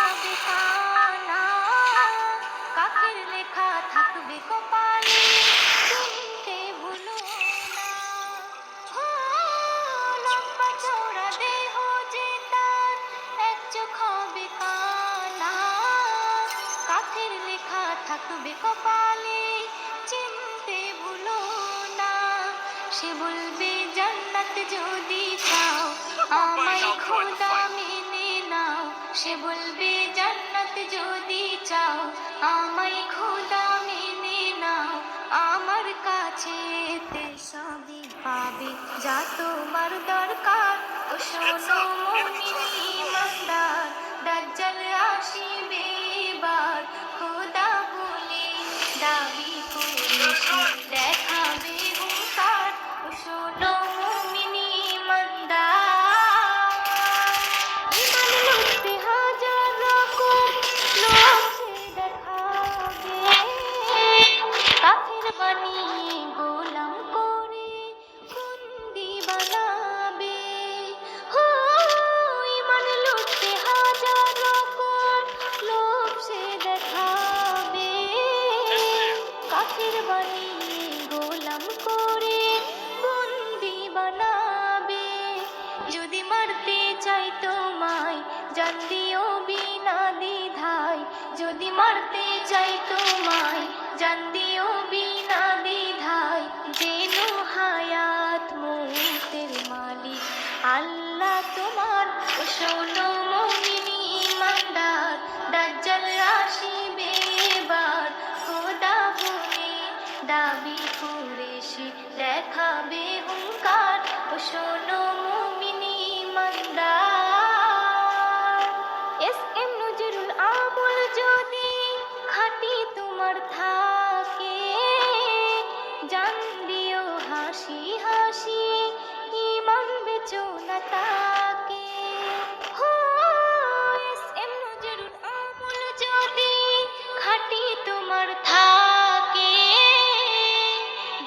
খাবে কানা, কাকের লেখা থাকবে কপালে, চিনতে ভুলো না। ও লম্বা চওড়া দেহ যে তার, এক চোখ হবে কানা, কাকের লেখা থাকবে কপালে, চিনতে ভুলো না। সে বলবে জান্নাত যদি চাও আমায় খোদা মেনে নাও। সে বলবে জান্নাত যদি চাও আমায় খোদা মেনে নাও। আমার কাছে তে সবই পাবে যা তোমার দরকার। ও শোনো মুমিন ঈমানদার, দাজ্জাল আসিবে এবার, খোদা বলে দাবি করে সে দেখাবে হুঙ্কার। ও শোনো মুমিন ঈমানদার, ঈমান লুটতে হাজার রকম লোক সে দেখাবে, কাফের বানিয়ে গোলাম করে বন্দি বানাবে। হো ঈমান লুটতে হাজার রকম লোক সে দেখাবে, কাফের বানিয়ে গোলাম করে বন্দি বানাবে। যদি মারতে চাই তোমায় জান দিও বিনা দ্বিধায়, যদি মারতে চাই তোমায় জান দিও বিনা দ্বিধায়। জেনো হায়াত মৌতের মালিক আল্লাহ তোমার। ও শোনো মুমিন ঈমানদার, দাজ্জাল আসিবে এবার, খোদা বলে দাবি করে সে দেখাবে হুঙ্কার। ও শোনো মুমিন ঈমানদার, এস এম নজরুল আমল যদি খাঁটি তোমার থাকে, জান দিও হাসি হাসি ঈমান বেচো না তাকে। হো এস এম নজরুল আমল যদি খাঁটি তোমার থাকে,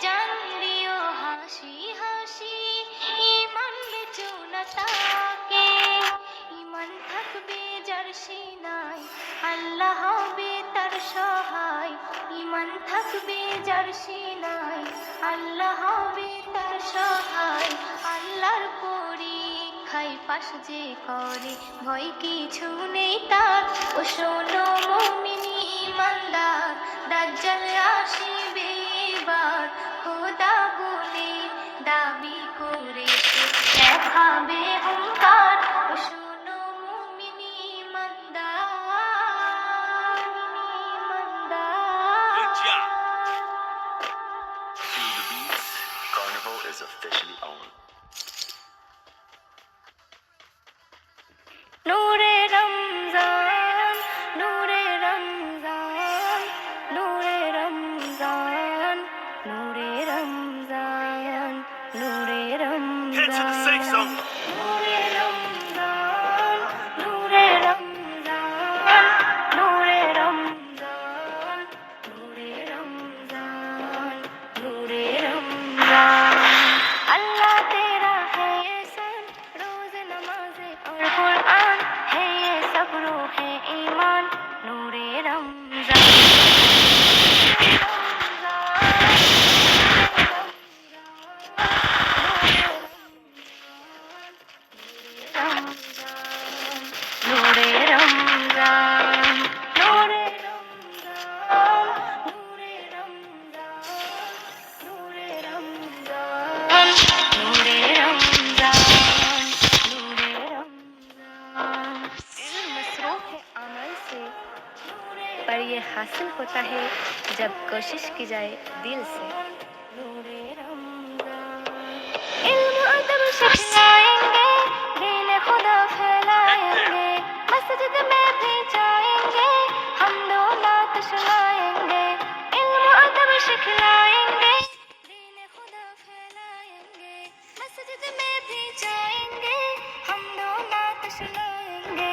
জান দিও হাসি হাসি ঈমান বেচো না তাকে। ঈমান থাকবে যার সিনায় আল্লাহ হবে তার সহায়। ঈমান থাকবে যার সিনায় আল্লাহ হবে তার সহায়। আল্লাহর পরীক্ষায় পাশ যে করে ভয় কিছু নেই তার। ও শোনো মুমিন ঈমানদার, দাজ্জাল আসিবে এবার, খোদা বলে দাবি করে সে দেখাবে হুঙ্কার। ও শোনো মুমিন ঈমানদার, ঈমানদার। Good job. To the beats, Carnival is officially on. Nure Ramzan, Nure Ramzan, Nure Ramzan, Nure Ramzan, Nure Head to the safe Ramzan, zone. নূরে রমজান, নূরে রমজান, নূরে রমজান, নূরে রমজান, নূরে রমজান। अल्लाह तेरा है ये सन, रोज नमाज़े और कुरान है ये सब रूह है ईमान, नूरे रमजान। नूरे रमजान, नूरे रमजान, नूरे रमजान, नूरे रमजान, नूरे रमजान, नूरे रमजान। इल्म मसरूफ है अमल से, पर ये हासिल होता है जब कोशिश की जाए दिल से। नूरे रमजान, इल्म अदब सिखाएंगे, दीन खुदा फैलाएंगे, मस्जिद में भी जाएंगे, हम दो नात सुनाएंगे। इल्म अदब सिखलाएंगे, दीन खुदा फैलाएंगे, मस्जिद में भी जाएंगे, हम दो नात सुनाएंगे।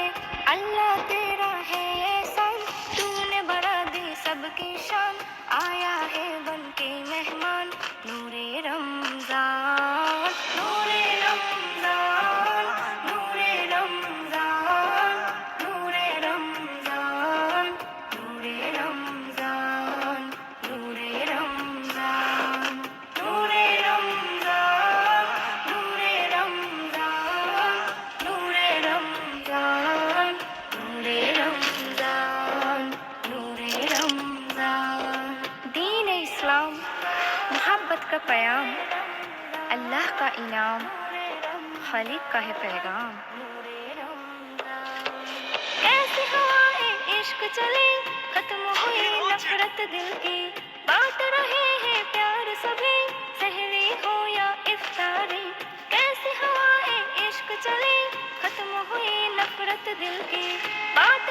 अल्लाह तेरा है एहसान, तूने बढ़ा दी सबकी शान, आया है बन के मेहमान, नूरे रमजान, नूरे रमजान, नूरे रमजान, नूरे रमजान। क़याम, अल्लाह का इनाम, खालिक का है पैगाम। कैसी हवाएं इश्क चली, खत्म हुई नफरत दिल की, बांट रहे हैं प्यार सभी, सहरी हो या इफ्तारी। कैसी हवाएं इश्क चली, खत्म हुई नफरत दिल की, बांट